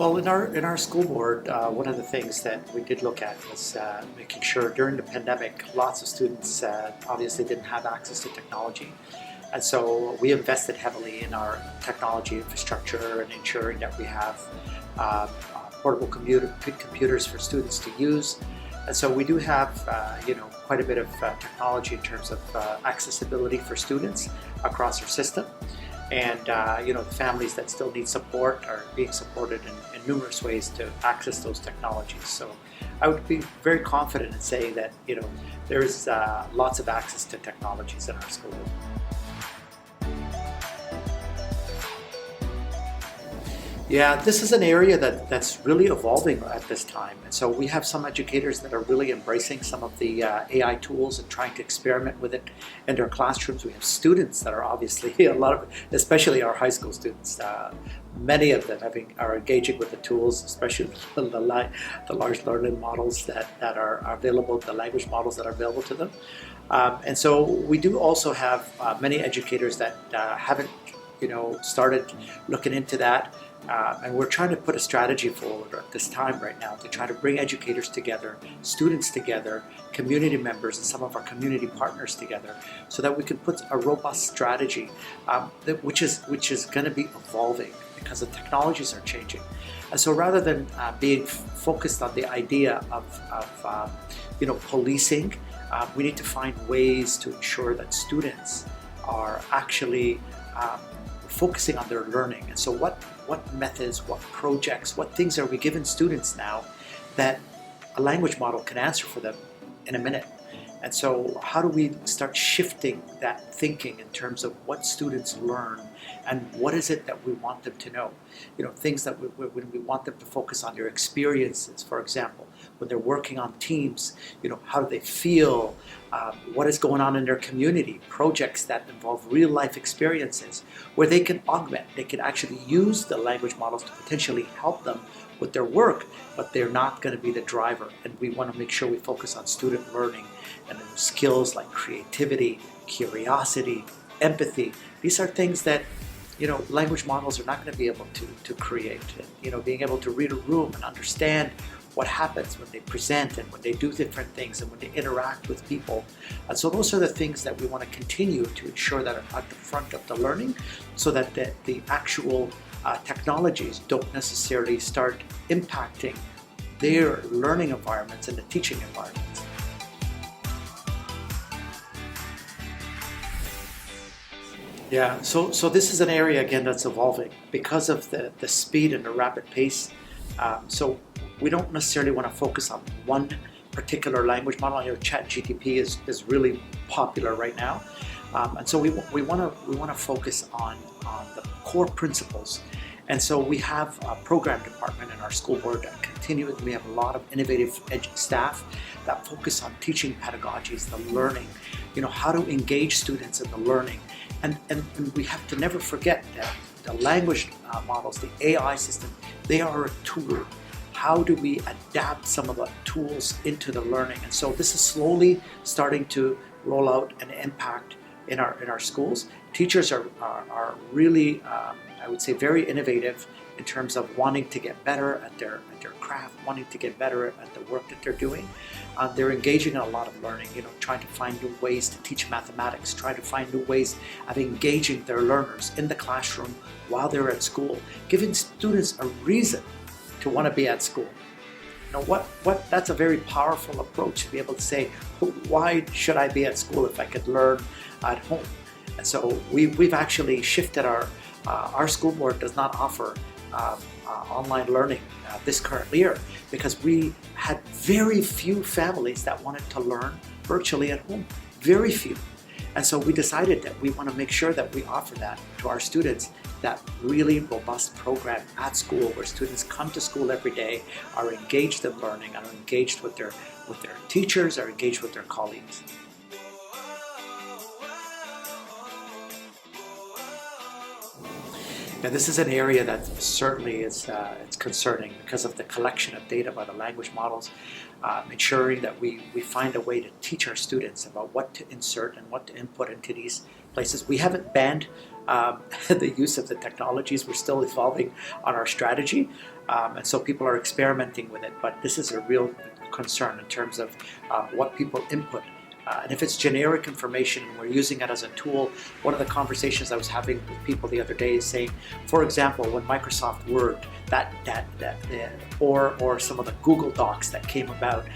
Well, in our school board, one of the things that we did look at was making sure during the pandemic, lots of students obviously didn't have access to technology, and so we invested heavily in our technology infrastructure and ensuring that we have portable computers for students to use. And so we do have, quite a bit of technology in terms of accessibility for students across our system. And the families that still need support are being supported in numerous ways to access those technologies. So I would be very confident in saying that there is lots of access to technologies in our school. Yeah, this is an area that's really evolving at this time. And so we have some educators that are really embracing some of the AI tools and trying to experiment with it in their classrooms. We have students that are obviously, especially our high school students, many of them are engaging with the tools, especially the large learning models that are available, the language models that are available to them. And so we do also have many educators that haven't started looking into that. And we're trying to put a strategy forward at this time right now to try to bring educators together, students together, community members, and some of our community partners together, so that we can put a robust strategy, which is going to be evolving because the technologies are changing. And so rather than being focused on the idea of policing, we need to find ways to ensure that students are actually focusing on their learning. And so what methods, what projects, what things are we giving students now that a language model can answer for them in a minute? And so how do we start shifting that thinking in terms of what students learn and what is it that we want them to know? Things that when we want them to focus on their experiences, for example, when they're working on teams, how do they feel? What is going on in their community? Projects that involve real life experiences where they can augment, they can actually use the language models to potentially help them with their work, but they're not going to be the driver. And we want to make sure we focus on student learning and skills like creativity, curiosity, empathy. These are things that language models are not going to be able to create. Being able to read a room and understand what happens when they present and when they do different things and when they interact with people. And so those are the things that we want to continue to ensure that are at the front of the learning, so that the actual technologies don't necessarily start impacting their learning environments and the teaching environments. Yeah, so this is an area again that's evolving because of the speed and the rapid pace. So we don't necessarily want to focus on one particular language model. ChatGPT is really popular right now, and so we want to focus on the core principles. And so we have a program department in our school board that continually, we have a lot of innovative staff that focus on teaching pedagogies, the learning, how to engage students in the learning. And we have to never forget that the language models, the AI system, they are a tool. How do we adapt some of the tools into the learning? And so this is slowly starting to roll out an impact in our schools. Teachers are really, I would say, very innovative in terms of wanting to get better at their craft, wanting to get better at the work that they're doing. They're engaging in a lot of learning, trying to find new ways to teach mathematics, trying to find new ways of engaging their learners in the classroom while they're at school, giving students a reason to want to be at school. That's a very powerful approach to be able to say, why should I be at school if I could learn at home? And so we've actually shifted our school board does not offer online learning this current year because we had very few families that wanted to learn virtually at home, very few. And so we decided that we want to make sure that we offer that to our students, that really robust program at school where students come to school every day, are engaged in learning, are engaged with their teachers, are engaged with their colleagues. Now, this is an area that certainly is it's concerning because of the collection of data by the language models, ensuring that we find a way to teach our students about what to insert and what to input into these places. We haven't banned the use of the technologies. We're still evolving on our strategy, and so people are experimenting with it, but this is a real concern in terms of what people input. And if it's generic information and we're using it as a tool, one of the conversations I was having with people the other day is saying, for example, when Microsoft Word, or some of the Google Docs that came about,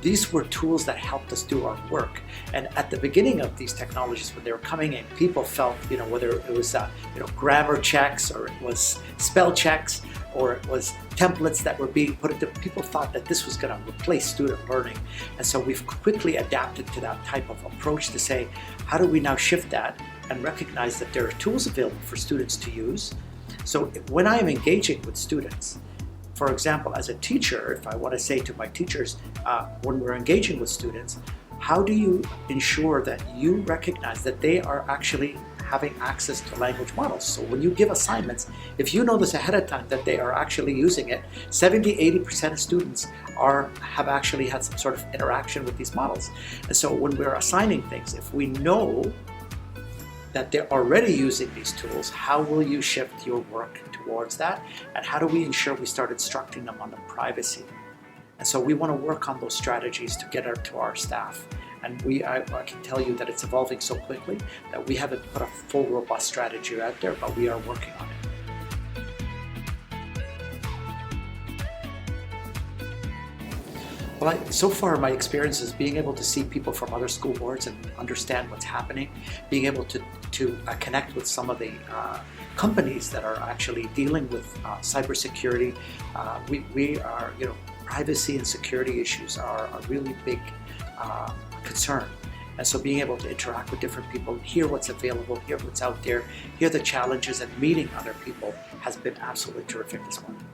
these were tools that helped us do our work. And at the beginning of these technologies, when they were coming in, people felt, whether it was grammar checks, or it was spell checks, or it was templates that were being put into, people thought that this was going to replace student learning. And so we've quickly adapted to that type of approach to say, how do we now shift that and recognize that there are tools available for students to use? So when I am engaging with students, for example, as a teacher, if I want to say to my teachers, when we're engaging with students, how do you ensure that you recognize that they are actually having access to language models? So when you give assignments, if you know this ahead of time that they are actually using it, 70-80% of students have actually had some sort of interaction with these models. And so when we're assigning things, if we know that they're already using these tools, how will you shift your work towards that? And how do we ensure we start instructing them on the privacy? And so we want to work on those strategies to get it to our staff. And I can tell you that it's evolving so quickly that we haven't put a full robust strategy out there, but we are working on it. Well, so far my experience is being able to see people from other school boards and understand what's happening, being able to connect with some of the companies that are actually dealing with cybersecurity. We are, privacy and security issues are a really big concern. And so being able to interact with different people, hear what's available, hear what's out there, hear the challenges, and meeting other people has been absolutely terrific this morning.